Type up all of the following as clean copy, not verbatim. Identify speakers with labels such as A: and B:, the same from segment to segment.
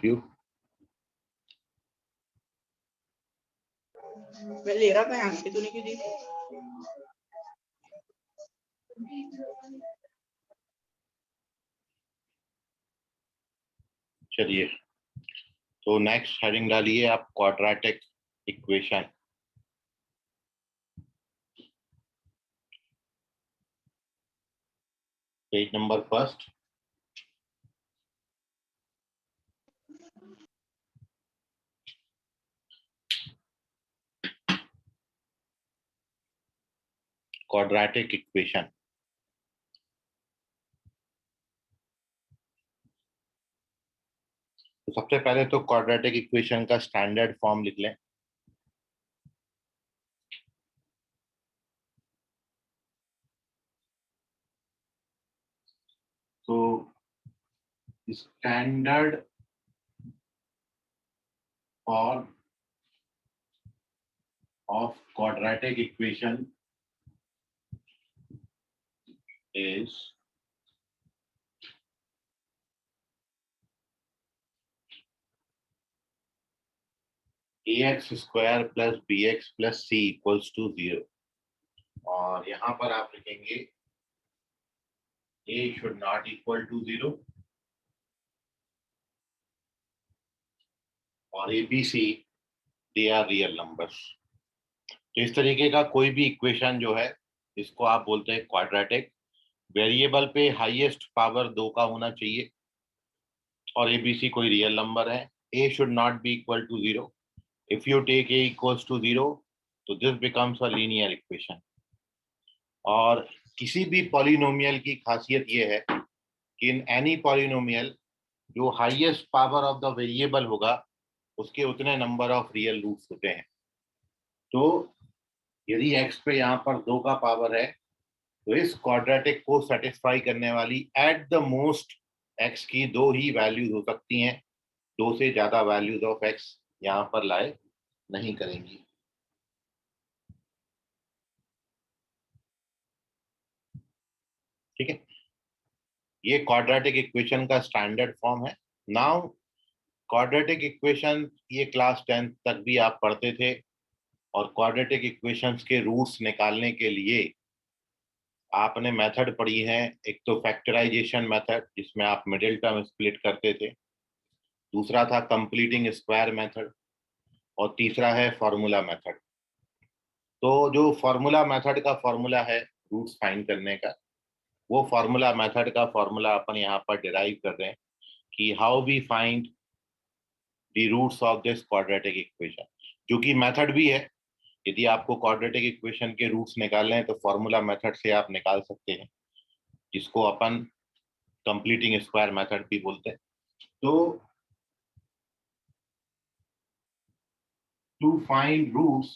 A: You?
B: मैं ले रहा था यहाँ से, तूने क्यों दी?
A: चलिए, तो नेक्स्ट हेडिंग डालिए आप, quadratic equation. Page number first. Quadratic equation. तो सबसे पहले तो क्वाड्रेटिक इक्वेशन का स्टैंडर्ड फॉर्म लिख लें। तो standard form of quadratic equation is ax square plus bx plus c equals to 0। और यहां पर आप लिखेंगे a should not equal to 0 और abc they are real numbers। तो इस तरीके का कोई भी इक्वेशन जो है इसको आप बोलते हैं क्वाड्रेटिक। वेरिएबल पे हाईएस्ट पावर 2 का होना चाहिए और एबीसी कोई रियल नंबर है। a should not be equal to 0। if you take a equals to 0 तो this becomes a linear equation। और किसी भी पॉलिनोमियल की खासियत ये है कि इन एनी पॉलिनोमियल जो highest power of the variable होगा उसके उतने नंबर ऑफ रियल रूट्स होते हैं। तो यदि x पे यहाँ पर 2 का पावर है तो इस क्वाड्रेटिक को सेटिस्फाई करने वाली एट द मोस्ट x की 2 ही वैल्यूज हो सकती हैं। 2 से ज्यादा वैल्यूज ऑफ x यहाँ पर लाए नहीं करेंगी। ठीक है, ये क्वाड्रेटिक इक्वेशन का स्टैंडर्ड फॉर्म है। नाउ क्वाड्रेटिक इक्वेशन ये क्लास 10 तक भी आप पढ़ते थे और क्वाड्रेटिक इक्वेशंस के रूट्स निकालने के लिए आपने मेथड पढ़ी है। एक तो फैक्टराइजेशन मेथड जिसमें आप मिडिल टर्म स्प्लिट करते थे, दूसरा था कंप्लीटिंग स्क्वायर मेथड और तीसरा है फॉर्मूला मेथड। तो जो फॉर्मूला मेथड का फॉर्मूला है रूट्स फाइंड करने का, वो फॉर्मूला मेथड का फॉर्मूला अपन यहाँ पर डिराइव कर रहे हैं कि how we find the roots of this quadratic equation, जो कि मेथड भी है। यदि आपको क्वाड्रेटिक इक्वेशन के रूट्स निकालने हैं तो फॉर्मूला मेथड से आप निकाल सकते हैं, जिसको अपन कंप्लीटिंग स्क्वायर मेथड भी बोलते हैं। तो to find roots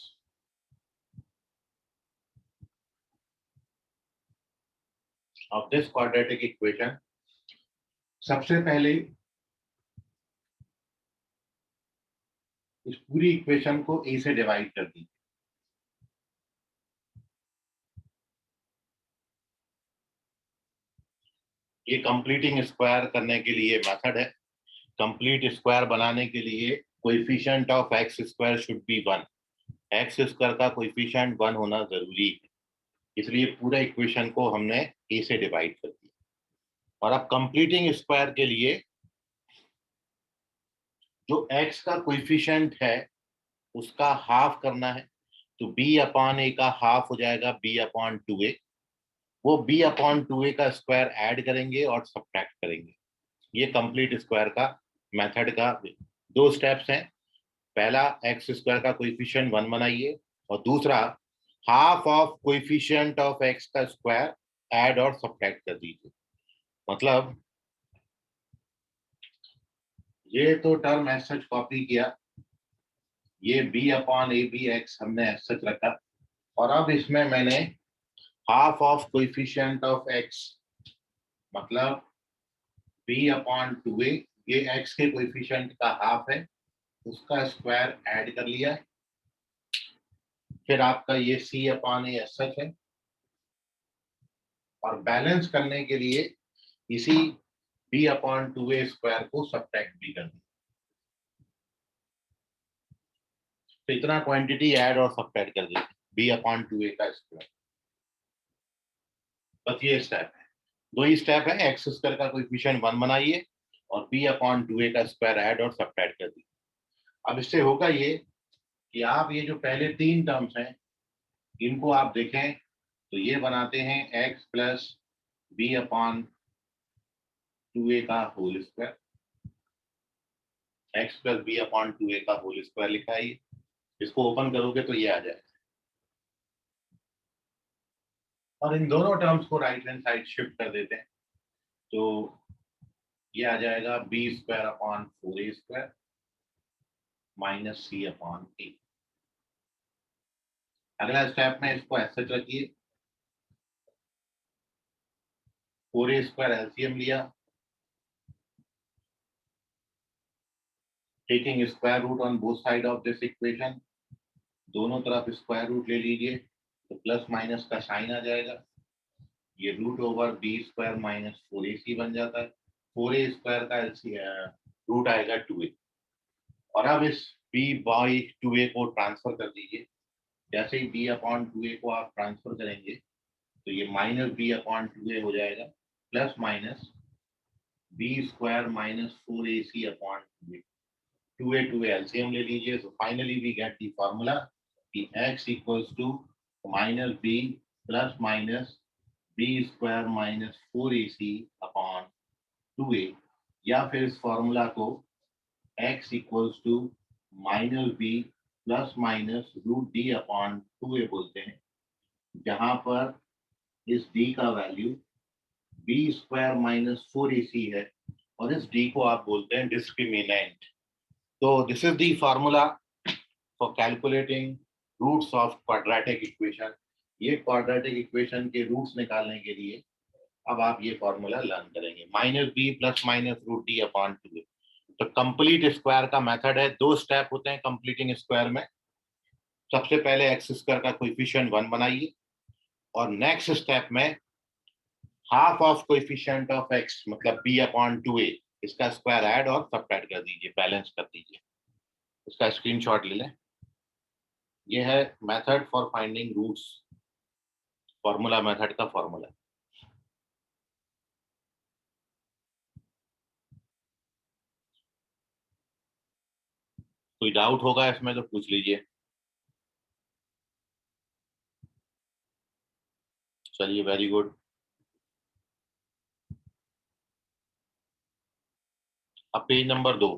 A: of this quadratic equation, सबसे पहले इस पूरी इक्वेशन को a से डिवाइड कर दीजिए। ये कंप्लीटिंग स्क्वायर करने के लिए मेथड है। कंप्लीट स्क्वायर बनाने के लिए coefficient of x square should be 1। X square का कोएफिशिएंट 1 होना जरूरी है, इसलिए पूरा इक्वेशन को हमने a से डिवाइड कर दिया। और अब कंप्लीटिंग स्क्वायर के लिए जो x का कोएफिशिएंट है उसका हाफ करना है, तो b अपॉन a का हाफ हो जाएगा b अपॉन 2a। वो b अपॉन 2a का स्क्वायर ऐड करेंगे और सब्ट्रैक्ट करेंगे। ये कंप्लीट स्क्वायर का मेथड का 2 स्टेप्स हैं। पहला एक्स स्क्वायर का कोएफिशिएंट 1 बनाइए और दूसरा half of coefficient of x का स्क्वायर ऐड और सब्ट्रैक्ट कर दीजिए। मतलब ये तो टर्म एज सच कॉपी किया, ये b upon A B X हमने एज सच रखा और अब इसमें मैंने half of coefficient of X मतलब b अपॉन 2a, ये x के कोएफिशिएंट का हाफ है, उसका स्क्वायर ऐड कर लिया है। फिर आपका ये c अपॉन ए एज सच है और बैलेंस करने के लिए इसी b अपॉन 2a स्क्वायर को सब्ट्रैक्ट भी कर दिया। तो इतना क्वांटिटी ऐड और सब्ट्रैक्ट कर दीजिए, b/2a का स्क्वायर। बस ये स्टेप है, दो ही स्टेप है। एक्स स्क्वायर का कोएफिशिएंट 1 बनाइए और b/2a का स्क्वायर ऐड और सब्ट्रैक्ट कर दीजिए। अब इससे होगा ये कि आप ये जो पहले तीन टर्म्स हैं इनको आप देखें तो ये बनाते हैं x प्लस b/2a का whole square, x plus b/2a का होल स्क्वायर लिखा है। इसको ओपन करोगे तो ये आ जाएगा और इन दोनों टर्म्स को राइट हैंड साइड शिफ्ट कर देते हैं तो ये आ जाएगा b²/4a² माइनस c/a। अगला स्टेप में इसको ऐसे रखिए, 4a² एलसीएम लिया, taking square root on both side of this equation, दोनों तरफ स्क्वायर रूट ले लीजिए तो प्लस माइनस का साइन आ जाएगा, ये root over b² minus 4ac बन जाता है। 4a² का रूट आएगा 2a और अब इस b/2a को ट्रांसफर कर दीजिए। जैसे ही b/2a को आप ट्रांसफर करेंगे तो ये माइनस b/2a हो जाएगा plus minus b² minus 4ac/2a। 2a LCM ले लीजिए तो finally we get the formula कि x equals to minus b plus minus b² minus 4ac/2a, या फिर इस फॉर्मूला को x equals to minus b plus minus √d/2a बोलते हैं, जहां पर इस d का वैल्यू b² माइनस 4ac है और इस d को आप बोलते हैं डिस्क्रिमिनेंट। तो this is the formula for calculating roots of quadratic equation. ये क्वाड्रेटिक इक्वेशन के रूट्स निकालने के लिए अब आप ये फॉर्मूला लर्न करेंगे, minus b plus minus √d/2a। तो कंप्लीट स्क्वायर का मेथड है, दो स्टेप होते हैं कंप्लीटिंग स्क्वायर में। सबसे पहले x² का कोएफिशिएंट 1 बनाइए और नेक्स्ट स्टेप में half of coefficient of x मतलब b/2a इसका स्क्वायर ऐड और सब्ट्रैक्ट कर दीजिए, बैलेंस कर दीजिए। इसका स्क्रीनशॉट ले लें। ये है method for finding roots, formula method का फॉर्मूला। कोई डाउट होगा इसमें तो पूछ लीजिए। चलिए, वेरी गुड। अब पेज नंबर 2।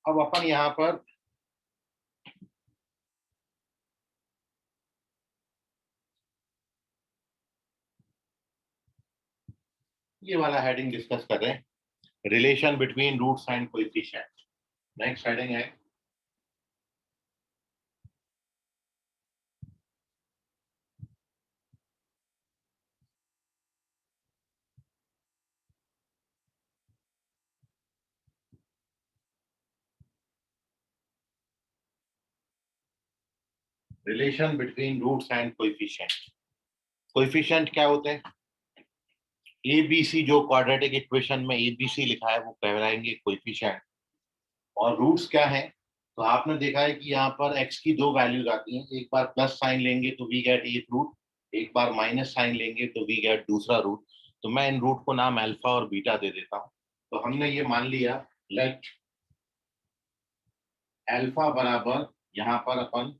A: अब अपन यहाँ पर ये वाला हेडिंग डिस्कस कर रहे हैं, relation between roots and coefficient. Next heading है relation between roots and coefficient. Coefficient क्या होते हैं? एबीसी, जो क्वाड्रेटिक इक्वेशन में एबीसी लिखा है वो कहलाएंगे कोएफिशिएंट। और रूट्स क्या है? तो आपने देखा है कि यहाँ पर x की दो वैल्यूज आती हैं, एक बार प्लस साइन लेंगे तो वी गेट एक रूट, एक बार माइनस साइन लेंगे तो वी गेट दूसरा रूट। तो मैं इन रूट को नाम अल्फा और बीटा दे देता हूँ। तो हमने ये मान लिया, लेट अल्फा बराबर, यहाँ पर अपन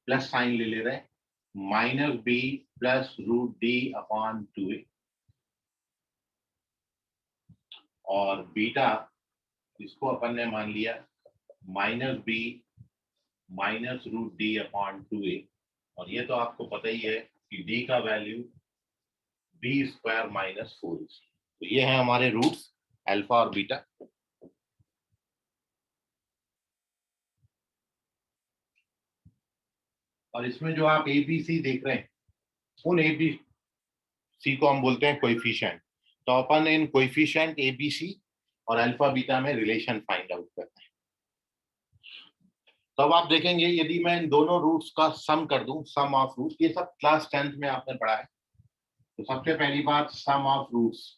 A: प्लस साइन ले रहे हैं, माइनस b प्लस √d/2a, और बीटा इसको अपन ने मान लिया माइनस b माइनस √d/2a। और ये तो आपको पता ही है कि d का वैल्यू b² माइनस 4ac। तो ये है हमारे रूट्स अल्फा और बीटा। और इसमें जो आप ए बी सी देख रहे हैं उन ए बी सी को हम बोलते हैं कोएफिशिएंट। तो अपन इन कोएफिशिएंट ए बी सी और अल्फा बीटा में रिलेशन फाइंड आउट करते हैं। तो अब आप देखेंगे यदि मैं इन दोनों रूट्स का सम कर दूं, सम ऑफ रूट्स, ये सब क्लास 10th में आपने पढ़ा है। तो सबसे पहली बात, सम ऑफ रूट्स।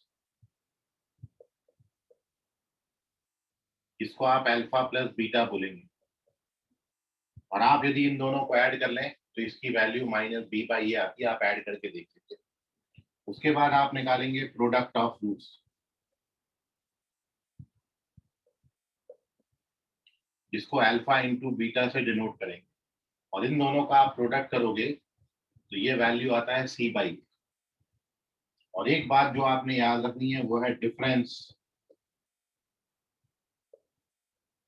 A: इसको आप अल्फा प्लस बीटा बोलेंगे, और आप यदि इन दोनों को ऐड कर लें तो इसकी वैल्यू माइनस बी बाई ए आती है। आप ऐड करके देख लीजिए। उसके बाद आप निकालेंगे प्रोडक्ट ऑफ रूट्स, जिसको अल्फा इंटू बीटा से डिनोट करेंगे, और इन दोनों का आप प्रोडक्ट करोगे तो ये वैल्यू आता है सी बाई। और एक बात जो आपने याद रखनी है वो है डिफरेंस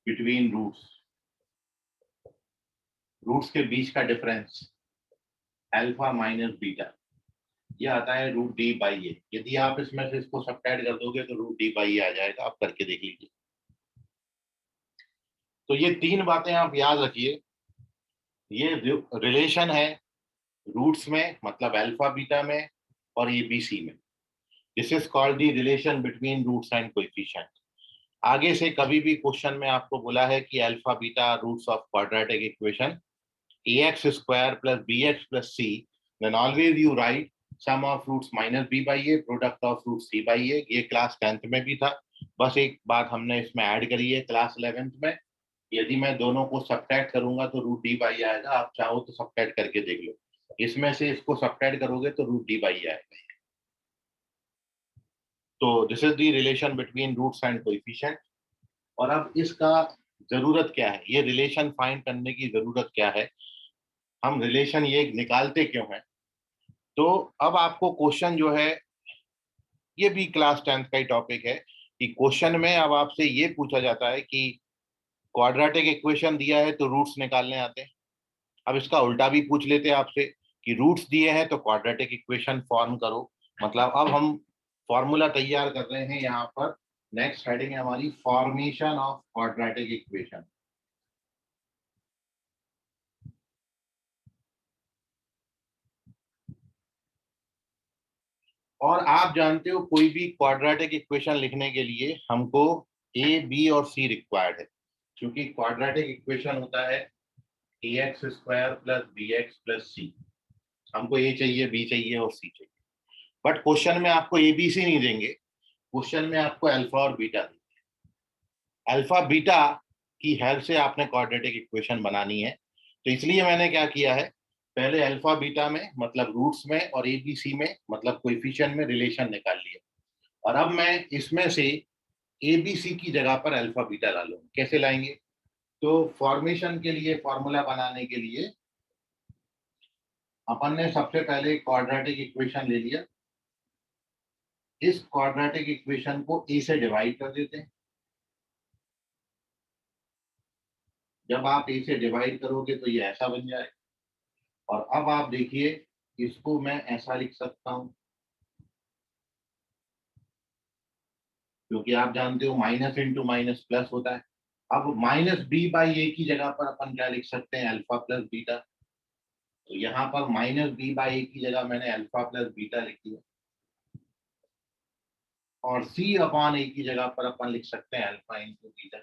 A: बिटवीन रूट्स, रूट्स के बीच का डिफरेंस अल्फा माइनस बीटा, ये आता है रूट डी बाई ए। यदि आप इसमें से इसको सब्ट्रैक्ट कर दोगे तो रूट डी बाई ए आ जाएगा। आप करके देख लीजिए। तो ये तीन बातें आप याद रखिए। ये रिलेशन है रूट्स में, मतलब अल्फा बीटा में और एबीसी में। This is called the relation between roots and coefficient. आगे से कभी भी क्वेश्चन में आपको बोला है कि alpha beta roots of quadratic equation ax square plus bx plus c, then always you write sum of roots minus b by a, product of roots c by a। ये क्लास 10th में भी था, बस एक बात हमने इसमें add करी है क्लास 11th में। यदि मैं दोनों को सब्ट्रैक्ट करूंगा तो रूट डी बाई आएगा। आप चाहो तो सब्ट्रैक्ट करके देख लो, इसमें से इसको सब्ट्रैक्ट करोगे तो रूट डी बाई आएगा। तो this is the relation between roots and coefficient. और अब इसका जरूरत क्या है, ये रिलेशन फाइंड करने की जरूरत क्या है, हम रिलेशन ये निकालते क्यों हैं। तो अब आपको क्वेश्चन जो है, ये भी क्लास 10th का ही टॉपिक है कि क्वेश्चन में अब आपसे ये पूछा जाता है कि क्वाड्रेटिक इक्वेशन दिया है तो रूट्स निकालने आते हैं। अब इसका उल्टा भी पूछ लेते हैं आपसे कि रूट्स दिए हैं तो क्वाड्रेटिक इक्वेशन फॉर्म करो। मतलब अब हम फॉर्मूला तैयार कर रहे हैं यहाँ पर। नेक्स्ट हेडिंग है हमारी फॉर्मेशन ऑफ क्वाड्रेटिक इक्वेशन। और आप जानते हो कोई भी क्वाड्रेटिक इक्वेशन लिखने के लिए हमको ए बी और सी रिक्वायर्ड है, क्योंकि क्वाड्रेटिक इक्वेशन होता है A X square plus B x plus C. हमको ए चाहिए, बी चाहिए और सी चाहिए। बट क्वेश्चन में आपको ए बी सी नहीं देंगे, क्वेश्चन में आपको अल्फा और बीटा देंगे। अल्फा बीटा की हेल्प से आपने क्वाड्रेटिक इक्वेशन बनानी है। तो इसलिए मैंने क्या किया है, पहले अल्फा बीटा में मतलब रूट्स में और ए बी सी में मतलब कोएफिशिएंट में रिलेशन निकाल लिया। और अब मैं इसमें से ए बी सी की जगह पर अल्फा बीटा ला लूंगा। कैसे लाएंगे, तो फॉर्मेशन के लिए, फॉर्मूला बनाने के लिए अपन ने सबसे पहले क्वाड्रेटिक इक्वेशन ले लिया। इस क्वाड्रेटिक इक्वेशन को ए से डिवाइड कर देते हैं। जब आप ए से डिवाइड करोगे तो ये ऐसा बन जाए। और अब आप देखिए, इसको मैं ऐसा लिख सकता हूं, क्योंकि आप जानते हो माइनस इंटू माइनस प्लस होता है। अब माइनस बी बाई ए की जगह पर अपन क्या लिख सकते हैं, अल्फा प्लस बीटा। तो यहाँ पर माइनस बी बाई ए की जगह मैंने अल्फा प्लस बीटा लिख दिया, और सी अपॉन ए की जगह पर अपन लिख सकते हैं अल्फा इंटू बीटा।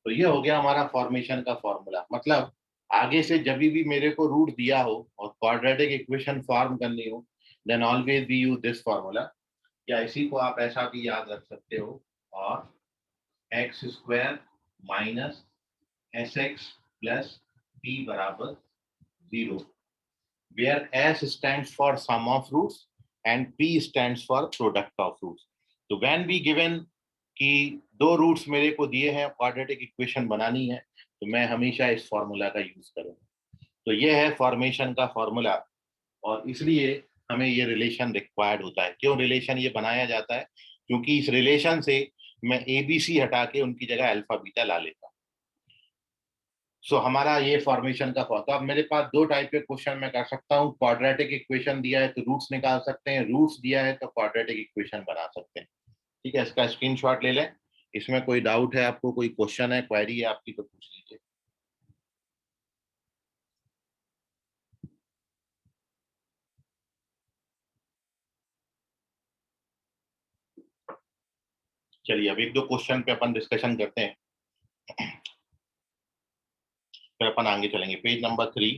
A: तो ये हो गया हमारा फॉर्मेशन का फॉर्मूला। मतलब आगे से जब भी मेरे को रूट दिया हो और क्वाड्रेटिक इक्वेशन फॉर्म करनी हो, then always we use this formula. या इसी को आप ऐसा भी याद रख सकते हो, और x square minus S x plus P बराबर 0, where S stands for sum of roots and P stands for product of roots। तो when we given कि दो रूट्स मेरे को दिए हैं, क्वाड्रेटिक इक्वेशन बनानी है, तो मैं हमेशा इस फॉर्मूला का यूज करूंगा। तो ये है फॉर्मेशन का फॉर्मूला, और इसलिए हमें ये रिलेशन रिक्वायर्ड होता है। क्यों रिलेशन ये बनाया जाता है, क्योंकि इस रिलेशन से मैं ए बी सी हटा के उनकी जगह अल्फा बीटा ला लेता हूँ। सो हमारा ये फॉर्मेशन का फॉर्म। तो अब मेरे पास दो टाइप के क्वेश्चन मैं कर सकता हूँ। क्वाड्रेटिक इक्वेशन दिया है तो रूट्स निकाल सकते हैं, रूट्स दिया है तो क्वाड्रेटिक इक्वेशन बना सकते हैं। ठीक है, इसका स्क्रीनशॉट ले लें। इसमें कोई डाउट है आपको, कोई क्वेश्चन है, क्वेरी है आपकी, तो पूछ लीजिए। चलिए अब एक दो क्वेश्चन पे अपन डिस्कशन करते हैं, फिर अपन आगे चलेंगे। Page number 3।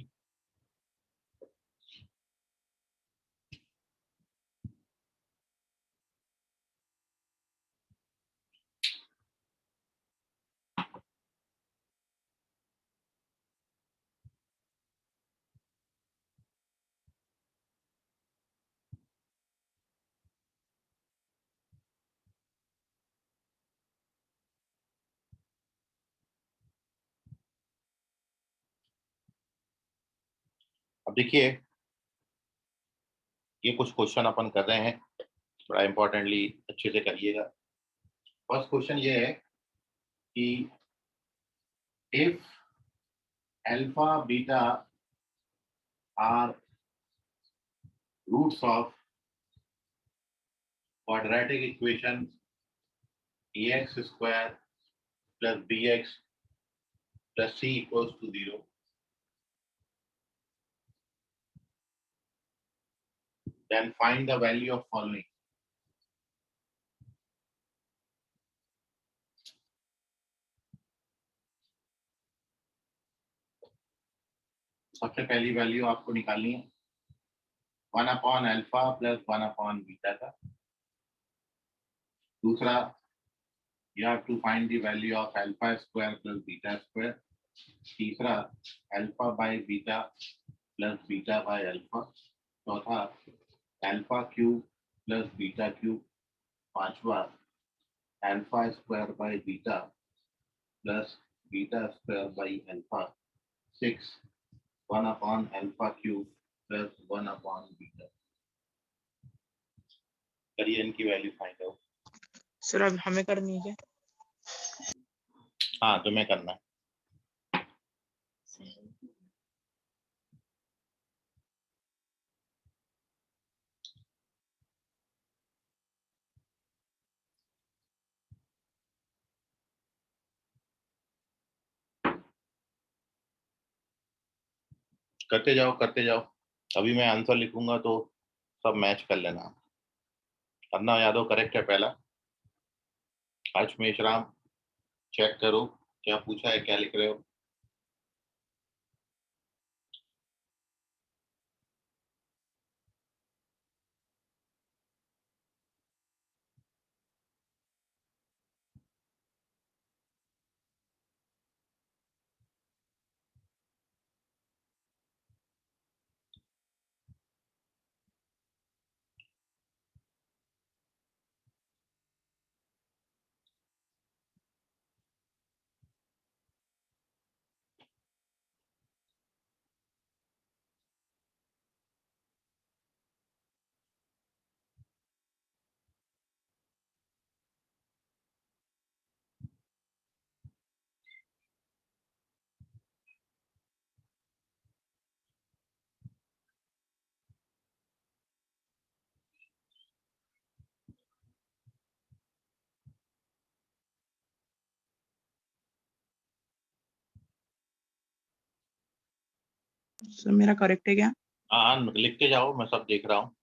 A: देखिए ये कुछ क्वेश्चन अपन कर रहे हैं, बड़ा इंपॉर्टेंटली अच्छे से करिएगा। फर्स्ट क्वेश्चन ये है कि if alpha beta are roots of quadratic equation ax square plus bx plus c equals to 0, then find the value of following. सबसे पहली वैल्यू आपको निकालनी है 1/अल्फा प्लस 1/बीटा का। दूसरा, you have to find the value of alpha square plus beta square. तीसरा, alpha by beta plus beta by alpha. चौथा, alpha cube plus beta cube. पांचवा, alpha square by beta plus beta square by alpha. 6, 1/alpha cube plus 1/beta. करिए इनकी value find out.
B: Sir अब हमें करनी है क्या?
A: हाँ तुम्हें करना है। करते जाओ करते जाओ, अभी मैं आंसर लिखूंगा तो सब मैच कर लेना। अन्ना यादव करेक्ट है पहला। हर्ष मेश्राम चेक करो क्या पूछा है, क्या लिख रहे हो।
B: सर मेरा करेक्ट है क्या?
A: हाँ लिखते जाओ, मैं सब देख रहा हूँ।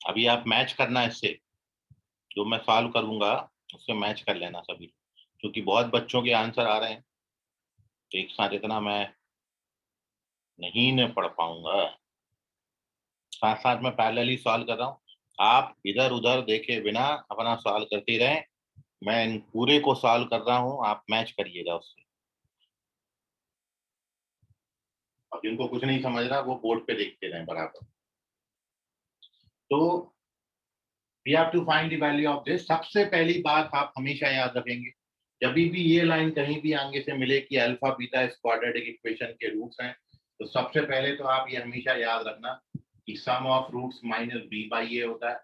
A: अभी आप मैच करना है इससे, जो मैं सॉल्व करूंगा उससे मैच कर लेना सभी, क्योंकि बहुत बच्चों के आंसर आ रहे हैं, एक साथ इतना मैं नहीं न पढ़ पाऊंगा। साथ साथ में पैरेलली सॉल्व कर रहा हूँ, आप इधर उधर देखे बिना अपना सॉल्व करते रहें। मैं इन पूरे को सॉल्व कर रहा हूँ, आप मैच करिएगा उससे। और जिनको कुछ नहीं समझ रहा वो बोर्ड पे देखते रहें बराबर। तो we have to find the value of this. सबसे पहली बात आप हमेशा याद रखेंगे, जब भी ये लाइन कहीं भी आगे से मिले कि अल्फा बीटा इस क्वाड्रेटिक इक्वेशन के रूट्स हैं, तो सबसे पहले तो आप ये हमेशा याद रखना कि sum of roots minus B by A होता है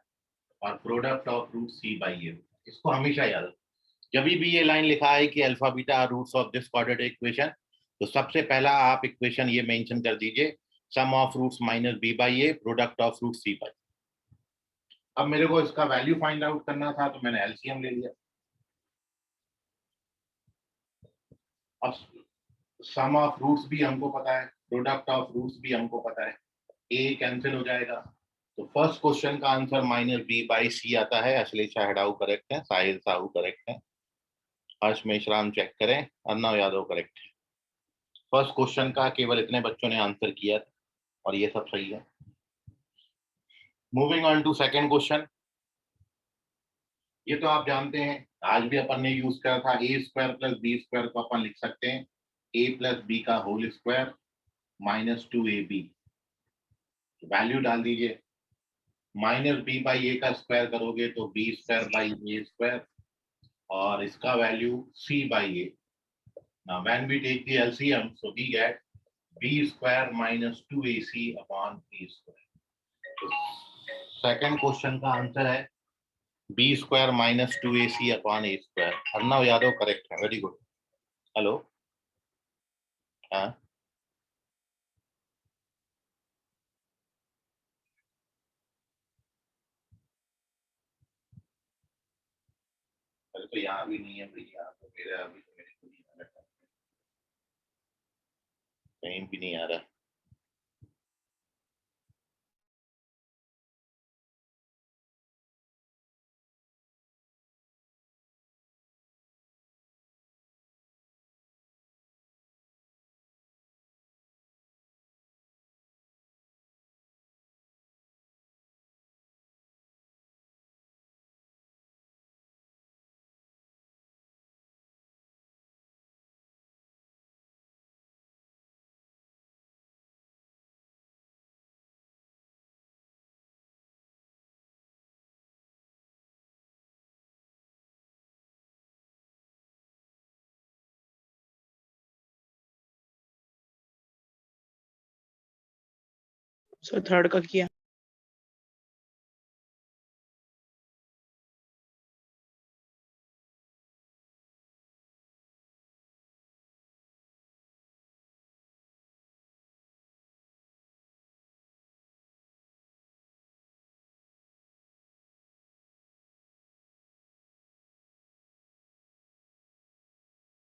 A: और product of root C by A होता है। इसको हमेशा याद रखना। जब भी ये लाइन लिखा है कि alpha beta are roots of this quadratic equation, तो सबसे पहला आप इक्वेशन ये मेंशन कर दीजिए sum of roots minus B by a product of root C by. अब मेरे को इसका वैल्यू फाइंड आउट करना था तो मैंने एलसीएम ले लिया। अब सम ऑफ रूट्स भी हमको पता है, प्रोडक्ट ऑफ रूट्स भी हमको पता है, ए कैंसिल हो जाएगा। तो फर्स्ट क्वेश्चन का आंसर माइनस बी बाई सी आता है। अश्लेष हेडाऊ करेक्ट है, साहिल साहू करेक्ट है, हर्ष मेश्राम चेक करें, अर्नव यादव करेक्ट है। फर्स्ट क्वेश्चन का केवल इतने बच्चों ने आंसर किया और ये सब सही है। Moving on to second question. ये तो आप जानते हैं, आज भी अपन ने यूज करा था, A square plus B square को अपन लिख सकते हैं ए प्लस बी का whole square minus 2ab। Value डाल दीजिए, माइनस बी बाई ए का स्क्वायर करोगे तो b square by a square और इसका value c by a. Now when we take the LCM, so we get b square minus 2ac upon a square. तो second question का answer है b square minus 2ac upon a square. Arnav Yadav correct है, very good. Hello, हाँ तो यहाँ भी नहीं है भैया, तो मेरा अभी तो मेरे को नहीं आ रहा, कहीं भी नहीं आ रहा।
B: सर थर्ड का किया।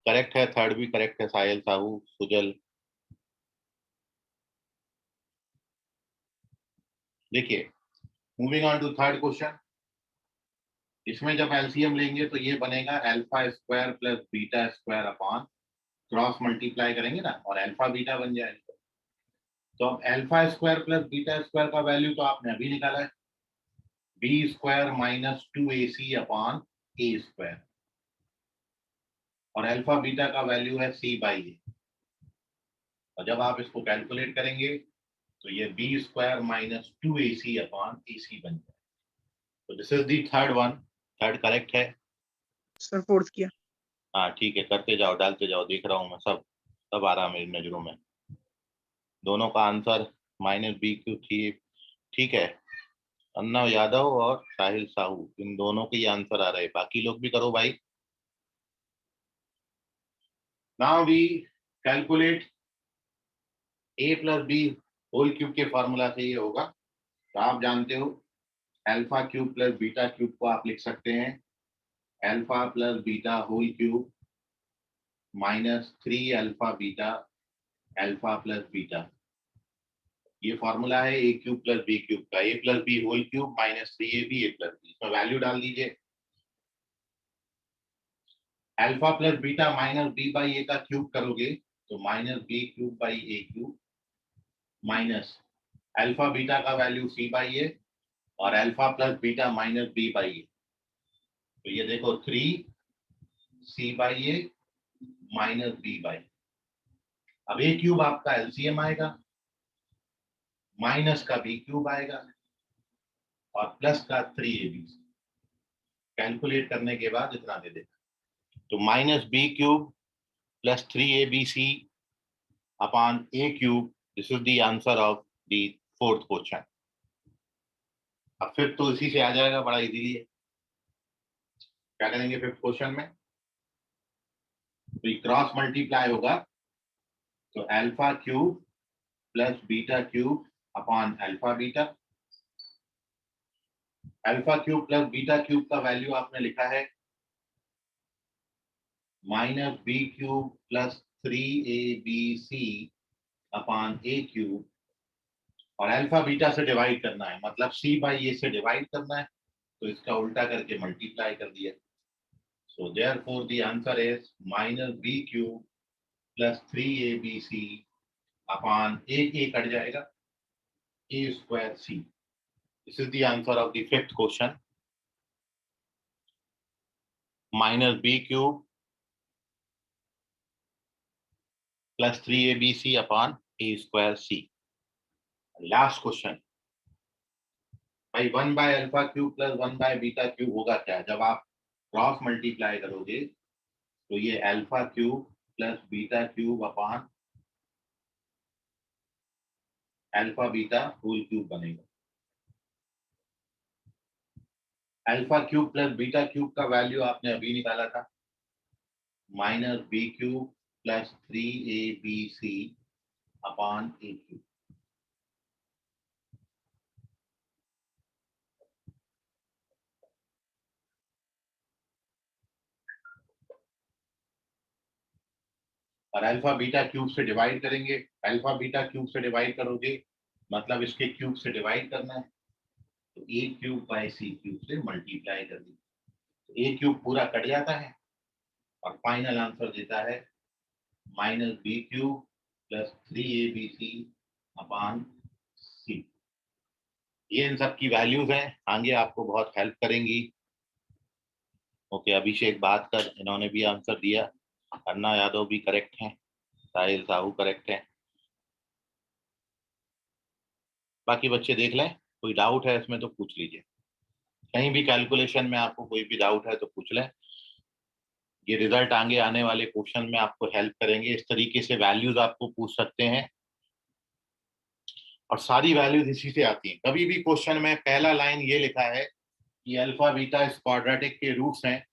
A: करेक्ट है, थर्ड भी करेक्ट है, साहिल साहू सुजल। देखिए, moving on to third question. इसमें जब एलसीएम लेंगे तो ये बनेगा alpha square plus beta square upon, cross multiply करेंगे ना और अल्फा बीटा बन जाएगा। तो अब alpha square plus beta square का वैल्यू तो आपने अभी निकाला है, b square minus 2ac upon a square, और अल्फा बीटा का वैल्यू है c बाई ए। और जब आप इसको कैलकुलेट करेंगे तो ये B square minus 2ac upon ए सी बन जाएगा। तो this is the third one, third correct है।
B: सर फोर्थ किया।
A: हाँ ठीक है, करते जाओ, डालते जाओ, देख रहा हूँ मैं, सब सब आ रहा मेरी नजरों में। दोनों का आंसर माइनस बी क्यू थी, ठीक है। अन्ना यादव और साहिल साहू, इन दोनों के ही आंसर आ रहे हैं, बाकी लोग भी करो भाई। Now we calculate a plus b whole cube के फॉर्मूला से ये होगा। तो आप जानते हो alpha cube plus beta cube को आप लिख सकते हैं alpha plus beta whole cube minus 3 alpha beta alpha plus beta. ये फॉर्मूला है a cube plus b cube का, a plus b whole cube minus 3ab a plus b. इसमें value डाल दीजिए, alpha plus beta minus B by a का cube करोगे तो minus B cube by a cube minus alpha beta का value c by a और alpha plus beta minus B by a. तो ये देखो 3c by a minus B by, अब a cube आपका एलसीएम आएगा, माइनस का बी क्यूब आएगा और प्लस का 3ab। कैलकुलेट करने के बाद इतना दे देगा, तो minus B cube plus 3abc upon A cube. This is the answer of the fourth question. अब फिर तो इसी से आ जाएगा बड़ा इजीली। क्या करेंगे फिफ्थ क्वेश्चन में, तो क्रॉस मल्टीप्लाई होगा, तो alpha cube plus beta cube upon alpha beta. Alpha cube plus beta cube का वैल्यू आपने लिखा है minus B cube plus 3abc upon ए क्यूब, और अल्फा बीटा से डिवाइड करना है, मतलब सी बाई ए से डिवाइड करना है, तो इसका उल्टा करके मल्टीप्लाई कर दिया। So therefore the answer is minus b cube plus 3abc upon a cut जाएगा a square c. This is the answer of the fifth question. Minus b cube plus 3abc upon a square c. Last question. भाई 1 by alpha cube plus 1 by beta cube होगा क्या, जब आप cross multiply करोगे तो ये alpha cube plus beta cube upon alpha beta whole cube बनेगा। Alpha cube plus beta cube का वैल्यू आपने अभी निकाला था, -b³ plus 3abc upon a cube. और अल्फा बीटा क्यूब से डिवाइड करेंगे, अल्फा बीटा क्यूब से डिवाइड करोगे मतलब इसके क्यूब से डिवाइड करना है, तो a cube by c cube से मल्टीप्लाई कर दी, तो a क्यूब पूरा कट जाता है और फाइनल आंसर देता है -b³ plus 3abc upon c। ये इन सब की वैल्यूज हैं, आगे आपको बहुत हेल्प करेंगी। ओके, अभिषेक बात कर, इन्होंने भी आंसर दिया, अन्ना यादव भी करेक्ट हैं, साहिल साहू करेक्ट है। बाकी बच्चे देख लें, कोई डाउट है इसमें तो पूछ लीजिए, कहीं भी कैलकुलेशन में आपको कोई भी डाउट है तो पूछ लें। ये रिजल्ट आगे आने वाले क्वेश्चन में आपको हेल्प करेंगे, इस तरीके से वैल्यूज आपको पूछ सकते हैं और सारी वैल्यूज इसी से आती हैं। कभी भी क्वेश्चन में पहला लाइन ये लिखा है कि अल्फा बीटा इस क्वाड्रेटिक के रूट्स हैं,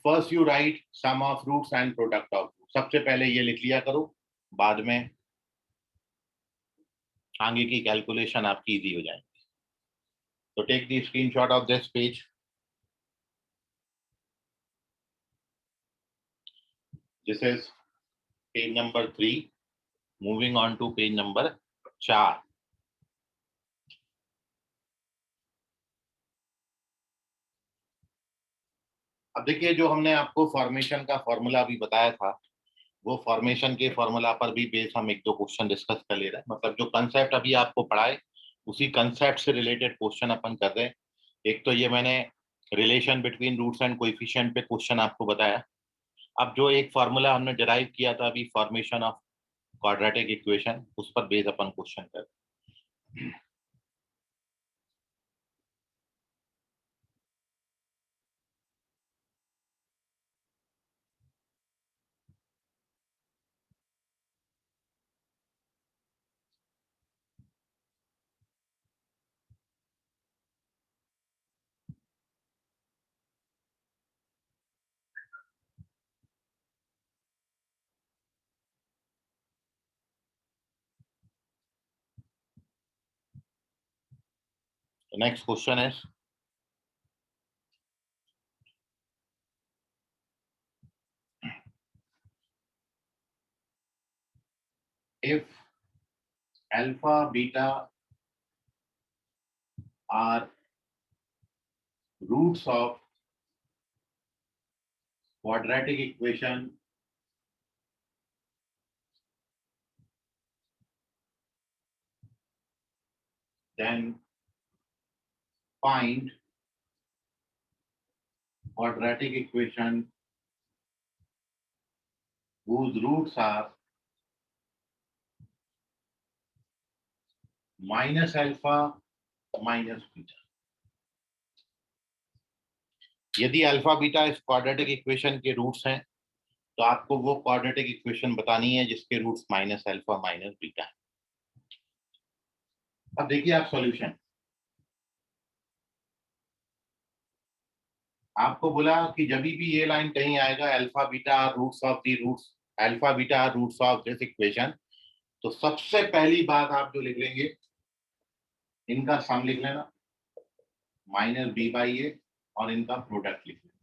A: first you write sum of roots and product of roots. सबसे पहले ये लिख लिया करो, बाद में आगे की कैलकुलेशन आपकी इजी हो जाएगी। तो take the screenshot of this page. This is page number 3, moving on to page number 4। अब देखिए, जो हमने आपको फॉर्मेशन का फॉर्मूला अभी बताया था, वो फॉर्मेशन के फॉर्मूला पर भी बेस हम एक दो क्वेश्चन डिस्कस कर ले रहे हैं। मतलब जो कंसेप्ट अभी आपको पढ़ाए उसी कंसेप्ट से रिलेटेड क्वेश्चन अपन कर रहे हैं। एक तो ये मैंने relation between roots and coefficient पे क्वेश्चन आपको बताया। अब जो एक फार्मूला हमने डिराइव किया था अभी, फॉर्मेशन ऑफ क्वाड्रेटिक इक्वेशन, उस पर बेस अपन क्वेश्चन कर रहे हैं। The next question is, if alpha beta are roots of quadratic equation, then find quadratic equation whose roots are minus alpha minus beta। यदि अल्फा बीटा इस quadratic equation के roots हैं तो आपको वो क्वाड्रेटिक इक्वेशन बतानी है जिसके roots minus alpha minus beta है। अब देखिए आप सॉल्यूशन, आपको बोला कि जब भी ये लाइन कहीं आएगा alpha beta are roots of the roots, alpha beta are roots of this equation, तो सबसे पहली बात आप जो लिख लेंगे, इनका सम लिख लेना माइनस बी बाई ए, और इनका प्रोडक्ट लिख लेना।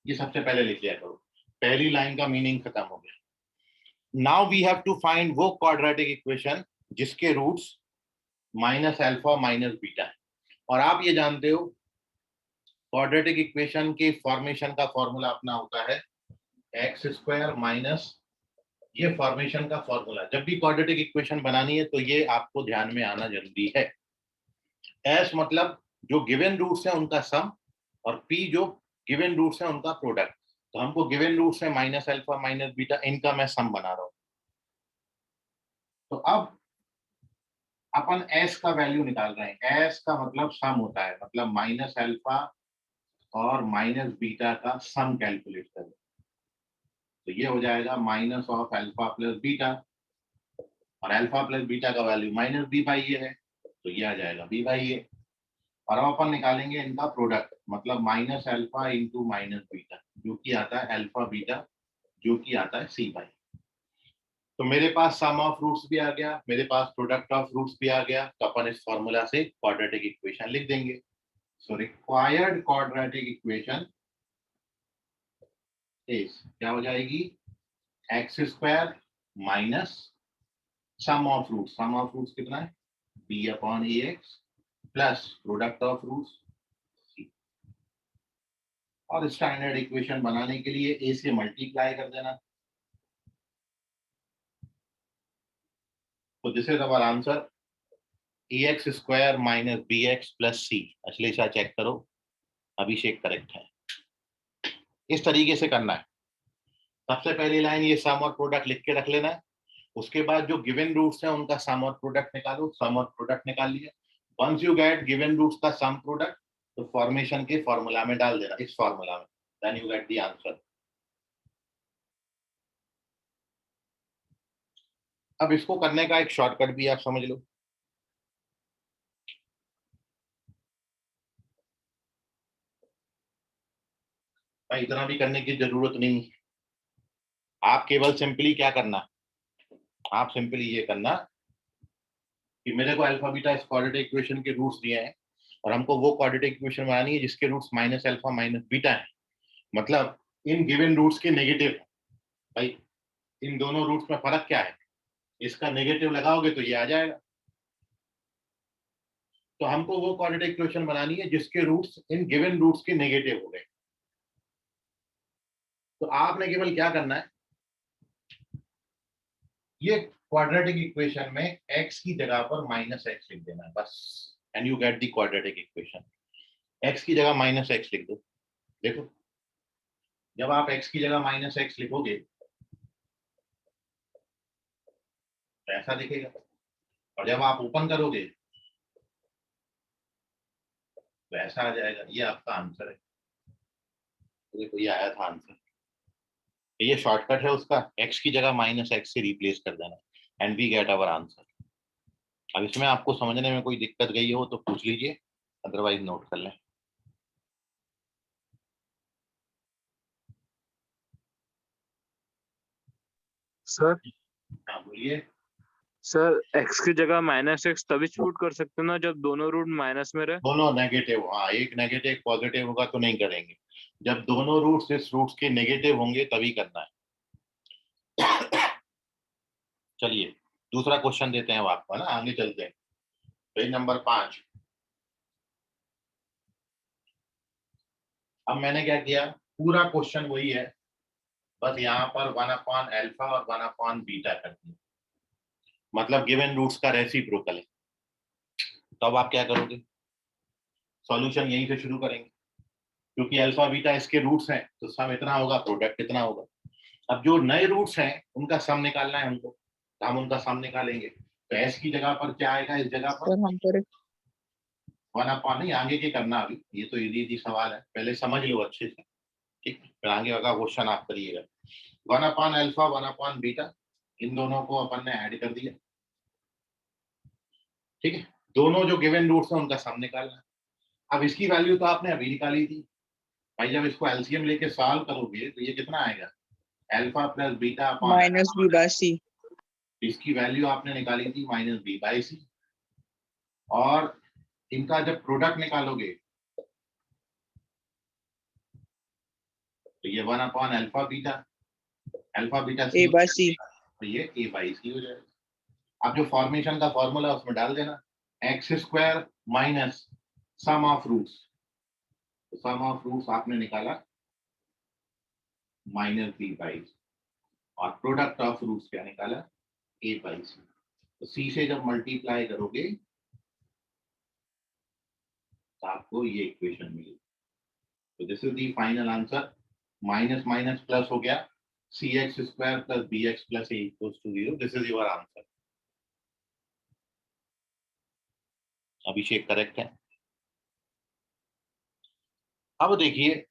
A: ये सबसे पहले लिख लिया करो, पहली लाइन का मीनिंग खत्म हो गया। Now we have to find वो क्वाड्रेटिक इक्वेशन जिसके roots minus alpha minus beta है। और आप ये जानते हो क्वाड्रेटिक इक्वेशन के फॉर्मेशन का फॉर्मूला अपना होता है एक्स स्क्वायर माइनस, ये फॉर्मेशन का फॉर्मूला। जब भी क्वाड्रेटिक इक्वेशन बनानी है तो ये आपको ध्यान में आना जरूरी है। एस मतलब जो गिवन रूट्स हैं उनका सम, और पी जो गिवन रूट्स हैं उनका प्रोडक्ट। तो हमको गिवन रूट्स है माइनस अल्फा माइनस बीटा, इनका मैं सम बना रहा हूं। तो अब अपन एस का वैल्यू निकाल रहे हैं। एस का मतलब सम होता है, मतलब माइनस अल्फा और माइनस बीटा का सम कैलकुलेट करें, तो ये हो जाएगा minus of alpha plus beta. और अल्फा प्लस बीटा का वैल्यू माइनस बी बाई ए है, तो ये आ जाएगा बी बाई ए। और अब अपन निकालेंगे इनका प्रोडक्ट, मतलब minus alpha into minus beta, जो कि आता है अल्फा बीटा, जो कि आता है सी बाई। तो मेरे पास सम ऑफ रूट्स भी आ गया, मेरे पास प्रोडक्ट ऑफ रूट्स भी आ गया, तो अपन इस फॉर्मूला से क्वाड्रेटिक इक्वेशन लिख देंगे। So required quadratic equation is, क्या हो जाएगी, x square minus sum of roots, sum of roots कितना है, b upon a x plus product of roots c. और स्टैंडर्ड इक्वेशन बनाने के लिए ए से मल्टीप्लाई कर देना। तो this is our answer, A X square minus B x plus C. Ashlesha check करो, अभिषेक करेक्ट है। इस तरीके से करना है। सबसे पहली लाइन ये सम और प्रोडक्ट लिख के रख लेना है, उसके बाद जो गिवन रूट्स हैं उनका सम और प्रोडक्ट निकालो, सम और प्रोडक्ट निकाल लिया। Once you get given roots का सम प्रोडक्ट, तो फॉर्मेशन के फॉर्मूला में डाल देना, इस फॉर्मूला में, then you get the answer. अब इसको करने का एक शॉर्टकट भी आप समझ लो। भाई इतना भी करने की जरूरत नहीं, आप केवल सिंपली क्या करना, आप सिंपली ये करना कि मेरे को अल्फा बीटा इस क्वाड्रेटिक इक्वेशन के रूट्स दिए हैं, और हमको वो क्वाड्रेटिक इक्वेशन बनानी है जिसके roots minus alpha minus beta है, मतलब इन गिवन रूट्स के नेगेटिव है। भाई इन दोनों रूट्स में फर्क क्या है, इसका नेगेटिव लगाओगे तो ये आ जाएगा। तो हमको वो क्वाड्रेटिक इक्वेशन बनानी है जिसके रूट्स इन गिवन रूट्स के नेगेटिव हो गए। तो आपने केवल क्या करना है, ये क्वाड्रेटिक इक्वेशन में x की जगह पर माइनस एक्स लिख देना है बस, and you get the quadratic equation. x की जगह माइनस एक्स लिख दो। देखो जब आप x की जगह माइनस एक्स लिखोगे तो ऐसा दिखेगा, और जब आप ओपन करोगे तो ऐसा आ जाएगा। ये आपका आंसर है। देखो ये आया था आंसर, ये शॉर्टकट है उसका, x की जगह माइनस एक्स से रिप्लेस कर देना, and we get our answer. अब इसमें आपको समझने में कोई दिक्कत गई हो तो पूछ लीजिए, अदरवाइज नोट कर लें।
C: सर
A: हाँ बोलिए।
C: सर x की जगह माइनस एक्स तभी पुट कर सकते हो ना जब दोनों रूट माइनस में रहे।
A: दोनों नेगेटिव, हाँ एक नेगेटिव एक पॉजिटिव होगा तो नहीं करेंगे, जब दोनों रूट्स इस रूट्स के नेगेटिव होंगे तभी करना है। चलिए दूसरा क्वेश्चन देते हैं आपको, है ना, आगे चलते हैं। Page number 5। अब मैंने क्या किया, पूरा क्वेश्चन वही है, बस यहाँ पर 1 अपॉन अल्फा और 1 अपॉन बीटा कर दिया, मतलब गिवन रूट्स का रेसिप्रोकल है। तो अब आप क्या करोगे, सॉल्यूशन यहीं से शुरू करेंगे, क्योंकि अल्फा बीटा इसके रूट्स हैं, तो सम इतना होगा प्रोडक्ट इतना होगा। अब जो नए रूट्स हैं उनका सम निकालना है हमको, तो हम उनका सम निकालेंगे। तो एस की जगह पर क्या आएगा, इस जगह पर
B: सर हम पर
A: 1 अपॉन, नहीं आगे के करना, अभी ये तो इजी सवाल है, पहले समझ लो अच्छे से, ठीक, फिर आगे का क्वेश्चन आप करिएगा। 1 अपॉन अल्फा 1 अपॉन बीटा, इन दोनों को अपन ने ऐड कर दिया, ठीक है। दोनों जो गिवन रूट्स हैं उनका सम निकालना है। अब इसकी वैल्यू तो आपने अभी निकाली थी भाई, जब इसको एलसीएम लेके सॉल्व करोगे तो ये कितना आएगा, alpha plus beta upon,
B: minus b by c.
A: इसकी वैल्यू आपने निकाली थी माइनस बी बाई सी, और इनका जब प्रोडक्ट निकालोगे तो ये 1 upon alpha beta, alpha beta
B: a
A: c,
B: by c.
A: तो ये ए बाई सी हो जाएगा। अब जो फॉर्मेशन का फॉर्मूला उसमें डाल देना, x square minus sum of roots, तो सम ऑफ रूट्स आपने निकाला माइनस बी बाई सी, और प्रोडक्ट ऑफ रूट्स क्या निकाला, ए बाई सी। तो सी से जब मल्टीप्लाई करोगे तो आपको ये इक्वेशन मिलेगी। तो this is the final answer, minus minus plus हो गया, c x square plus B x plus a equals to 0। This is your answer. Abhishek correct है। अब देखिए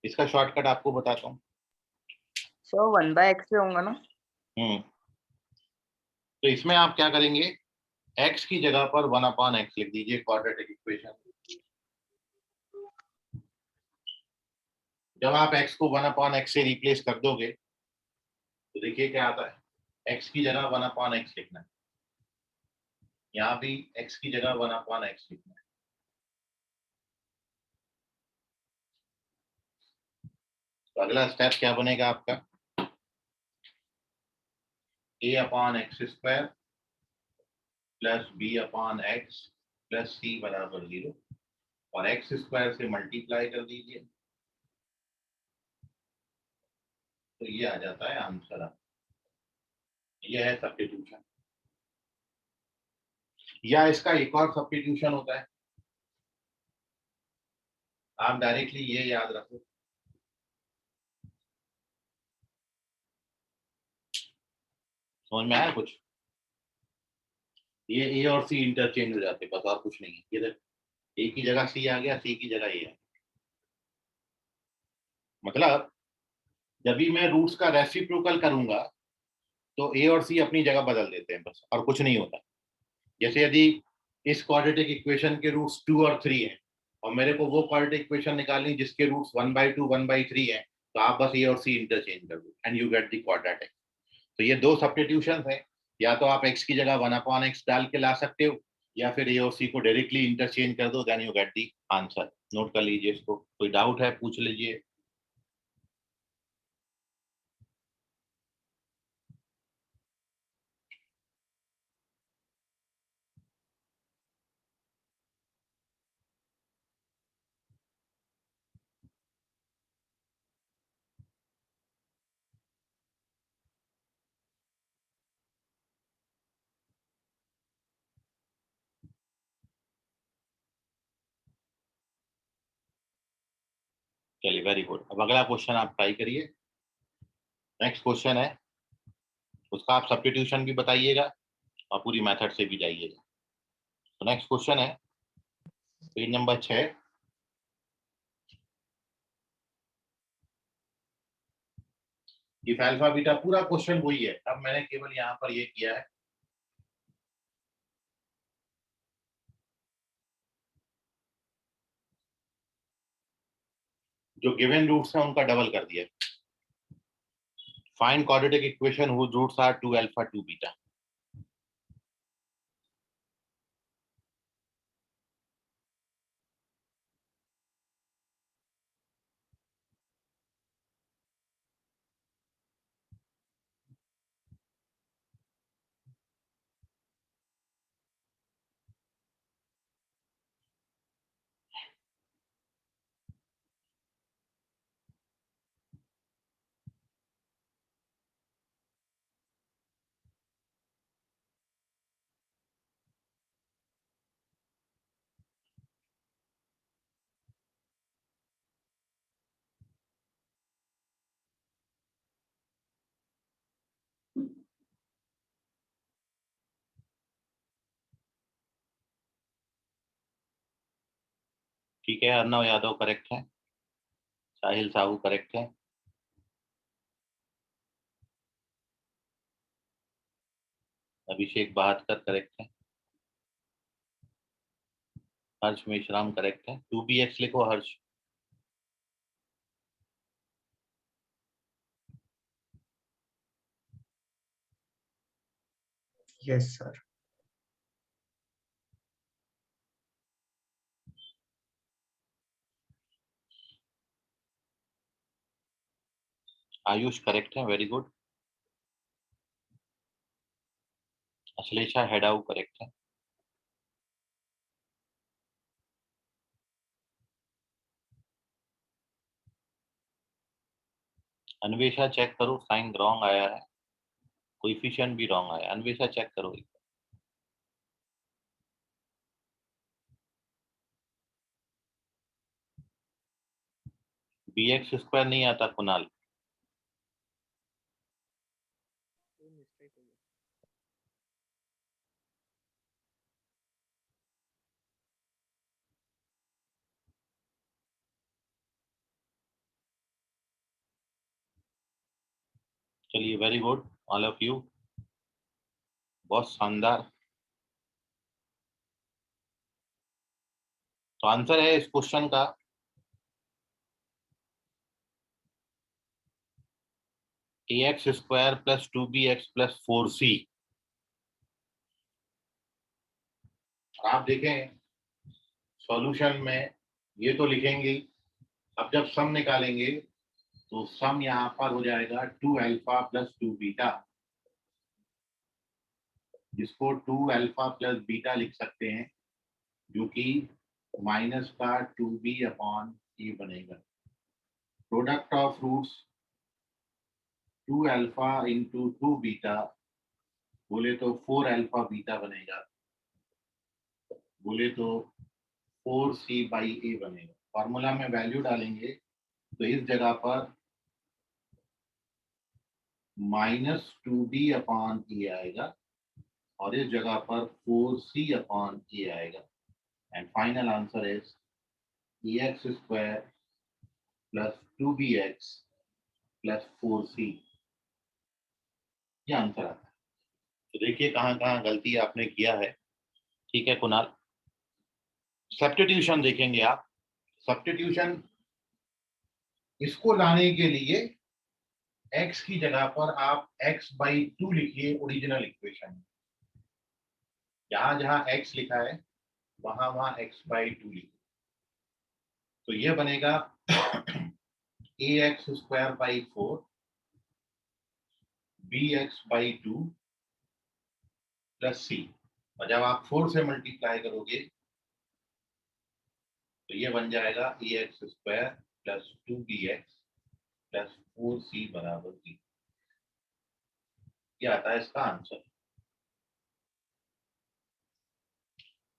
A: इसका शॉर्टकट आपको बताता हूँ।
D: सो 1/x से होगा ना।
A: हम्म तो इसमें आप क्या करेंगे, x की जगह पर 1/x लिख दीजिए क्वाड्रेटिक इक्वेशन। जब आप x को 1/x से रिप्लेस कर दोगे तो देखिए क्या आता है, x की जगह 1/x लिखना है, यहाँ भी x की जगह 1/x लिखना है। तो अगला स्टेप क्या बनेगा आपका, a/x² plus b/x plus c बराबर 0 और x² से मल्टीप्लाई कर दीजिए तो ये आ जाता है आंसर। ये है सब्स्टिट्यूशन। या इसका एक और सब्स्टिट्यूशन होता है, आप डायरेक्टली ये याद रखो, समझ में आया कुछ, ये ए और सी इंटरचेंज हो जाते बस, और कुछ नहीं है। ये देख, ए की जगह सी आ गया, सी की जगह ए है। मतलब जब भी मैं रूट्स का रेसिप्रोकल करूंगा तो ए और सी अपनी जगह बदल देते हैं बस, और कुछ नहीं होता। जैसे यदि इस क्वाड्रेटिक इक्वेशन के रूट्स 2 और 3 हैं और मेरे को वो क्वाड्रेटिक इक्वेशन निकालनी जिसके रूट्स 1/2 1/3 हैं, तो आप बस ए और सी इंटरचेंज कर दो and you get the quadratic. तो ये दो सब्स्टिट्यूशंस हैं, या तो आप x की जगह 1/x डाल के ला सकते हो, या फिर ए और सी को डायरेक्टली इंटरचेंज कर दो, then you get the answer. Note कर लीजिए इसको, कोई डाउट है पूछ लीजिए। चलिए वेरी गुड। अब अगला क्वेश्चन आप ट्राई करिए। नेक्स्ट क्वेश्चन है, उसका आप सब्स्टिट्यूशन भी बताइएगा और पूरी मेथड से भी जाइएगा। तो नेक्स्ट क्वेश्चन है page number 6। If alpha beta, पूरा क्वेश्चन वही है, अब मैंने केवल यहाँ पर ये किया है जो गिवन रूट्स हैं उनका डबल कर दिया। Find quadratic equation whose roots are 2 alpha 2 beta. ठीक है, अर्नव यादव करेक्ट है, साहिल साहू करेक्ट है, अभिषेक बहादकर करेक्ट है, हर्ष मेश्राम करेक्ट है। 2bx लिखो Harsh.
D: Yes sir.
A: Ayush correct है, very good. Ashlesha Hedau correct है। अन्वेषा चेक करो, साइन रॉन्ग आया है, कोएफिशिएंट भी रॉन्ग आया है। अन्वेषा चेक करो। bx² नहीं आता कुणाल। चलिए very good all of you. बहुत शानदार। तो आंसर है इस क्वेश्चन का ax² + 2bx + 4c। आप देखें सॉल्यूशन में ये तो लिखेंगे ही। अब जब सम निकालेंगे तो सम यहाँ पर हो जाएगा 2α + 2β, जिसको 2α + β लिख सकते हैं, जो कि माइनस का 2b/a बनेगा। प्रोडक्ट ऑफ रूट्स 2α × 2β बोले तो 4α बीटा बनेगा, बोले तो 4c/a बनेगा। फॉर्मूला में वैल्यू डालेंगे तो इस जगह पर -2b/a आएगा और इस जगह पर 4c/a आएगा। And final answer is ax² + 2bx + 4c। ये आंसर आता है। तो देखिए कहाँ कहाँ गलती आपने किया है। ठीक है कुणाल, सब्स्टिट्यूशन देखेंगे आप। सब्स्टिट्यूशन इसको लाने के लिए x की जगह पर आप x/2 लिखिए ओरिजिनल इक्वेशन में। जहां जहां x लिखा है वहां वहां x/2 लिखिए। तो ये बनेगा ax² / 4 bx/2 + c। और जब आप 4 से मल्टीप्लाई करोगे तो ये बन जाएगा ax² + 2bx + 4c = 0। ये आता है इसका आंसर।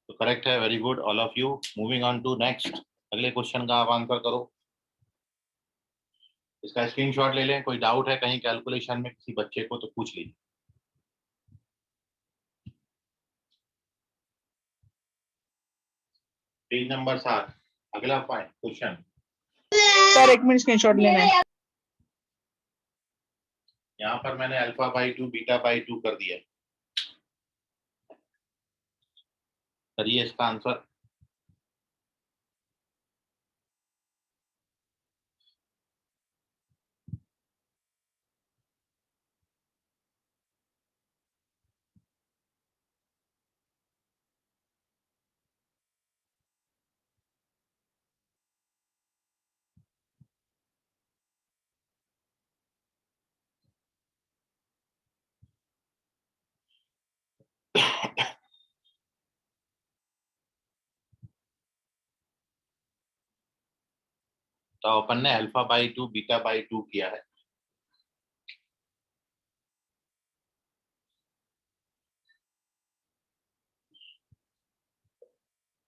A: तो करेक्ट है, very good all of you. Moving on to next, अगले क्वेश्चन का आप आंसर करो। इसका स्क्रीनशॉट ले लें। कोई डाउट है कहीं कैलकुलेशन में किसी बच्चे को तो पूछ लीजिए। पेज नंबर 7, अगला क्वेश्चन।
B: सर 1 मिनट स्क्रीनशॉट लेना है।
A: यहाँ पर मैंने α/2 β/2 कर दिया है। करिए इसका आंसर। तो अपन ने α/2 β/2 किया है।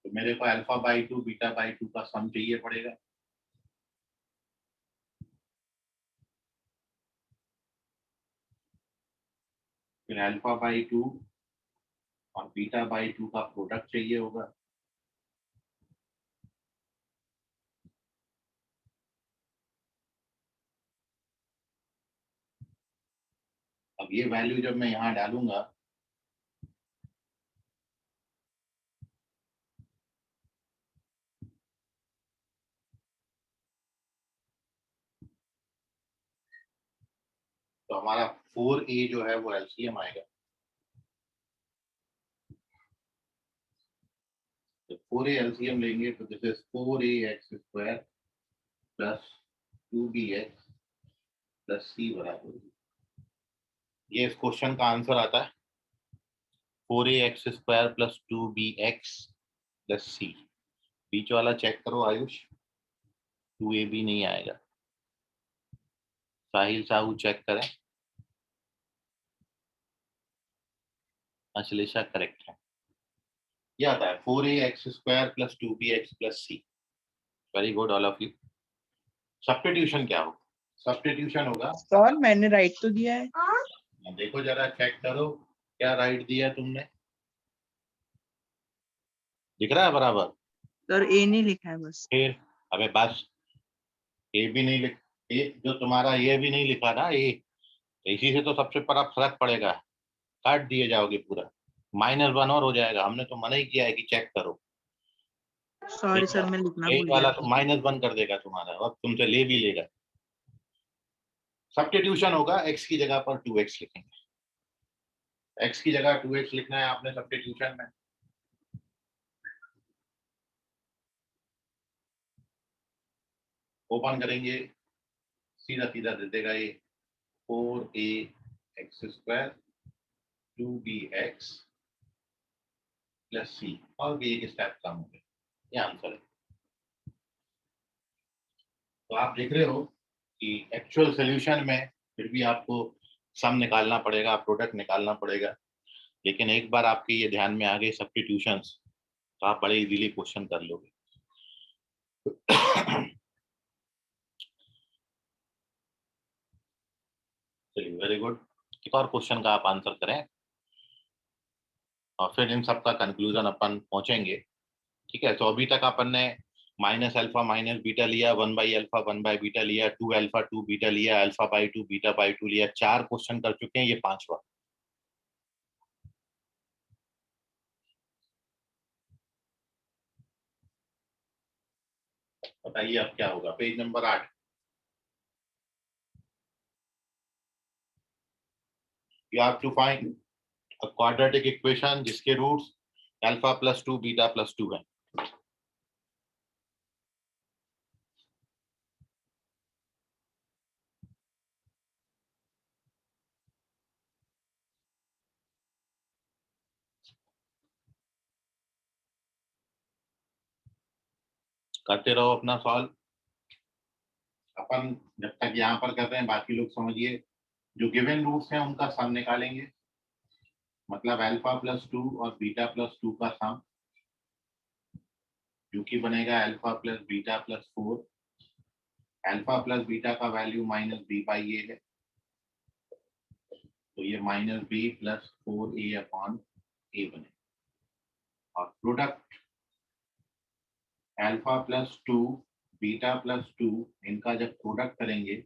A: तो मेरे को α/2 β/2 का सम चाहिए पड़ेगा। फिर α/2 और β/2 का प्रोडक्ट चाहिए होगा। अब ये वैल्यू जब मैं यहाँ डालूंगा तो हमारा 4a जो है वो एलसीएम आएगा। तो 4a एलसीएम लेंगे तो this is 4ax² + 2bx + c = ये इस क्वेश्चन का आंसर आता है 4ax² + 2bx + c। बीच वाला चेक करो आयुष, 2ab नहीं आएगा। साहिल साहू चेक करें। अश्लेषा करेक्ट है। ये आता है 4ax² + 2bx + c। Very good all of you. Substitution क्या होगा? सब्स्टिट्यूशन होगा,
B: सर मैंने राइट तो दिया है।
A: देखो जरा चेक करो क्या राइट दिया तुमने, दिख रहा है बराबर?
B: सर ए नहीं लिखा है बस।
A: फिर अबे बस, ए भी नहीं लिख, ए जो तुम्हारा ये भी नहीं लिखा ना, ए इसी से तो सबसे बड़ा फर्क पड़ेगा। काट दिए जाओगे पूरा, -1 और हो जाएगा। हमने तो मना ही किया है कि चेक करो।
B: सॉरी सर, मैं लिखना
A: एक
B: भूल
A: वाला
B: गया।
A: तो -1 कर देगा तुम्हारा और तुमसे ले भी लेगा। सब्स्टिट्यूशन होगा, x की जगह पर 2x लिखेंगे। x की जगह 2x लिखना है आपने सब्स्टिट्यूशन में। ओपन करेंगे, सीधा सीधा दे देगा ये 4ax² 2bx + c, और भी एक स्टेप कम हो गया। ये आंसर है। तो आप देख रहे हो कि एक्चुअल सॉल्यूशन में फिर भी आपको सम निकालना पड़ेगा, प्रोडक्ट निकालना पड़ेगा। लेकिन एक बार आपके ये ध्यान में आ गए सब्स्टिट्यूशंस, तो आप बड़े इजीली क्वेश्चन कर लोगे। चलिए, वेरी गुड। एक और क्वेश्चन का आप आंसर करें और फिर इन सब का कंक्लूजन अपन पहुंचेंगे। ठीक है, तो अभी तक अपन ने -α -β लिया, 1/α 1/β लिया, 2α 2β लिया, α/2 β/2 लिया। 4 क्वेश्चन कर चुके हैं, ये 5वां। बताइए अब क्या होगा। Page number 8। You have to find a quadratic equation जिसके रूट्स α + 2 β + 2 है। करते रहो अपना सॉल्व। अपन जब तक यहाँ पर कर रहे हैं, बाकी लोग समझिए। जो गिवन रूट्स हैं उनका सम निकालेंगे, मतलब α + 2 और β + 2 का सम, जो कि बनेगा α + β + 4। α + β का वैल्यू -b/a है, तो ये -b + 4a/a बनेगा। और प्रोडक्ट α + 2 β + 2, इनका जब प्रोडक्ट करेंगे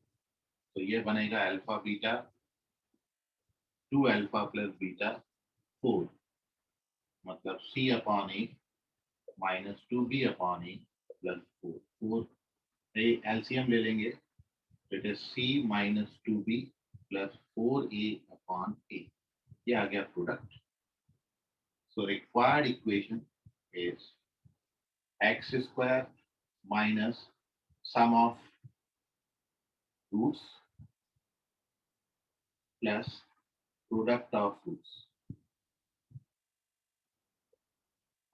A: तो ये बनेगा α β 2α + β 4, मतलब c/a -2b/a + 4। 4 एलसीएम ले लेंगे, it is c - 2b + 4a/a। ये आ गया product. So required equation is x² minus sum of roots plus product of roots,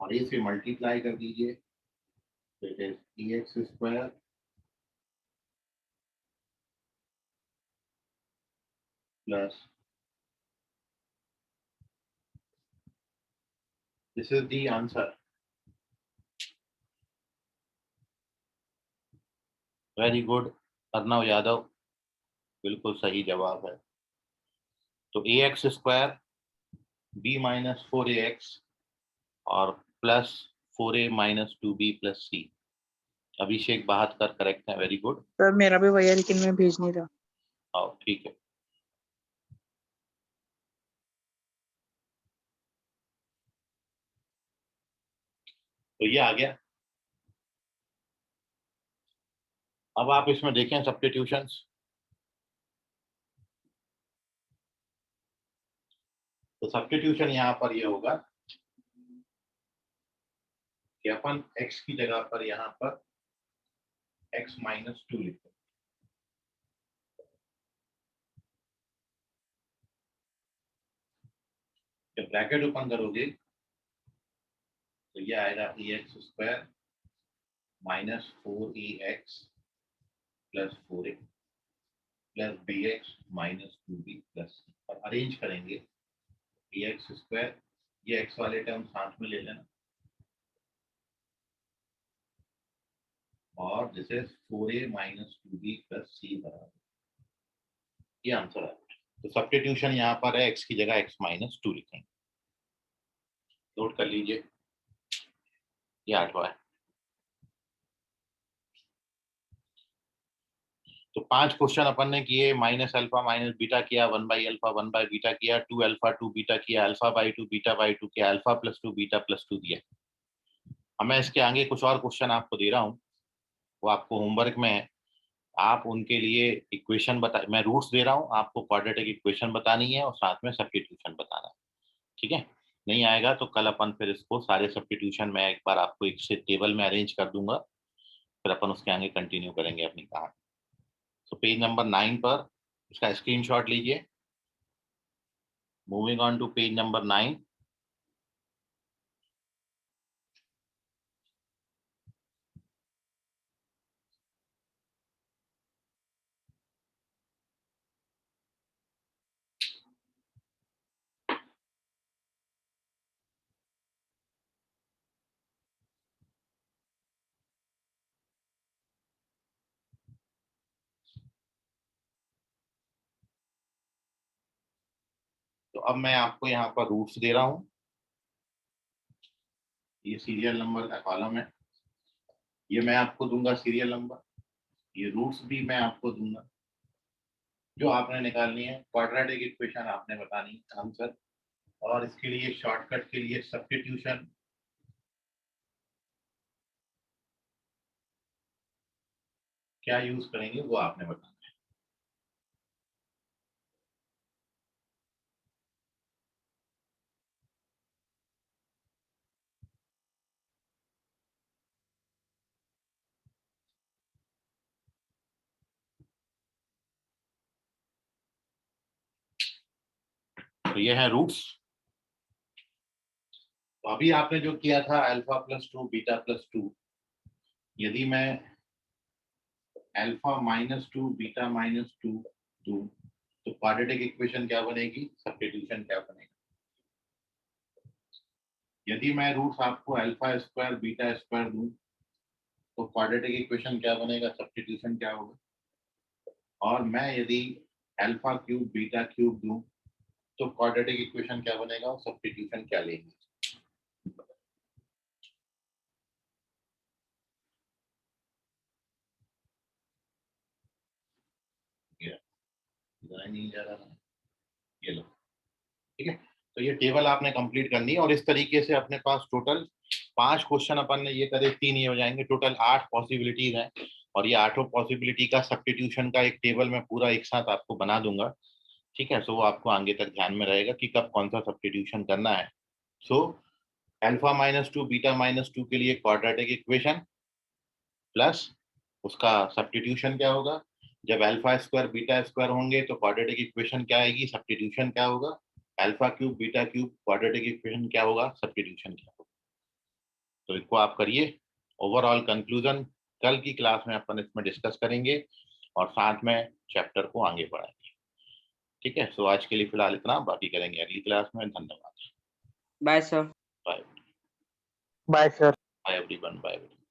A: और इसे मल्टीप्लाई कर दीजिए, तो it is ax² plus this is the answer। Very good Arnav Yadav, बिल्कुल सही जवाब है। तो ax² b - 4ax और प्लस 4a - 2b + c। अभिषेक बहादुर करेक्ट है, वेरी गुड।
B: सर मेरा भी वही है, लेकिन मैं भेज नहीं रहा।
A: आओ, ठीक है। तो ये आ गया। अब आप इसमें देखें सब्स्टिट्यूशंस। तो सब्स्टिट्यूशन यहाँ पर ये होगा कि अपन x की जगह पर यहाँ पर x - 2 लिखते हैं। जब ब्रैकेट ओपन करोगे तो ये आएगा ax² - 4ax + 4a + bx - 2b + c, और अरेंज करेंगे ax², ये x वाले टर्म साथ में ले लेना, और this is 4a - 2b + c बराबर, ये आंसर है। तो सब्स्टिट्यूशन यहाँ पर है, x की जगह x - 2 लिखेंगे। नोट कर लीजिए, ये 8वां है। तो 5 क्वेश्चन अपन ने किए, माइनस अल्फा माइनस बीटा किया, 1 बाई अल्फा 1 बाई बीटा किया, 2 अल्फा 2 बीटा किया, अल्फा बाई 2 बीटा बाई 2 किया, अल्फा प्लस 2 बीटा प्लस 2 दिया। अब मैं इसके आगे कुछ और क्वेश्चन आपको दे रहा हूँ, वो आपको होमवर्क में है। आप उनके लिए इक्वेशन बता, मैं रूट्स दे रहा हूँ, आपको क्वाड्रेटिक इक्वेशन बतानी है और साथ में सब्स्टिट्यूशन बताना है। ठीक है, नहीं आएगा तो कल अपन फिर इसको सारे सब्स्टिट्यूशन में एक बार आपको एक से टेबल में अरेंज कर दूंगा, फिर अपन उसके आगे कंटिन्यू करेंगे अपनी कहानी। तो पेज नंबर 9 पर इसका स्क्रीनशॉट लीजिए। Moving on to page number 9। तो अब मैं आपको यहाँ पर रूट्स दे रहा हूँ, ये सीरियल नंबर का कॉलम है, ये मैं आपको दूंगा सीरियल नंबर, ये रूट्स भी मैं आपको दूंगा। जो आपने निकालनी है क्वाड्रेटिक इक्वेशन आपने बतानी है आंसर, और इसके लिए शॉर्टकट के लिए सब्स्टिट्यूशन क्या यूज करेंगे वो आपने बताना है। तो ये है रूट्स। तो अभी आपने जो किया था अल्फा प्लस 2 बीटा प्लस 2, यदि मैं अल्फा माइनस 2 बीटा माइनस 2 दूं तो क्वाड्रेटिक इक्वेशन क्या बनेगी, सब्स्टिट्यूशन क्या बनेगा। यदि मैं रूट्स आपको अल्फा स्क्वायर बीटा स्क्वायर दूं तो क्वाड्रेटिक इक्वेशन क्या बनेगा, सब्स्टिट्यूशन क्या होगा। और मैं यदि अल्फा क्यूब बीटा क्यूब दूं तो क्वाड्रेटिक इक्वेशन क्या बनेगा और सब्स्टिट्यूशन क्या लेंगे। नहीं जा रहा, ये लो। ठीक है, तो ये टेबल आपने कंप्लीट करनी है और इस तरीके से अपने पास टोटल 5 क्वेश्चन अपन ने ये करे, 3 ये हो जाएंगे, टोटल 8 पॉसिबिलिटीज हैं। और ये 8 पॉसिबिलिटी का सब्स्टिट्यूशन का एक टेबल मैं पूरा एक साथ आपको बना दूंगा। ठीक है, सो वो आपको आगे तक ध्यान में रहेगा कि कब कौन सा सब्स्टिट्यूशन करना है। So alpha minus 2 beta minus 2 के लिए क्वाड्रेटिक इक्वेशन प्लस उसका सब्स्टिट्यूशन क्या होगा। जब अल्फा स्क्वायर बीटा स्क्वायर होंगे तो क्वाड्रेटिक इक्वेशन क्या आएगी, सब्स्टिट्यूशन क्या होगा। Alpha cube beta cube quadratic equation क्या होगा, सब्स्टिट्यूशन क्या होगा। तो इसको आप करिए। ओवरऑल कंक्लूजन कल की क्लास में अपन इसमें डिस्कस करेंगे और साथ में चैप्टर को आगे बढ़ाएंगे। ठीक है, सो आज के लिए फिलहाल इतना, बाकी करेंगे अगली क्लास में। धन्यवाद।
B: Bye sir.
A: Bye
D: bye sir.
A: Bye everyone, bye.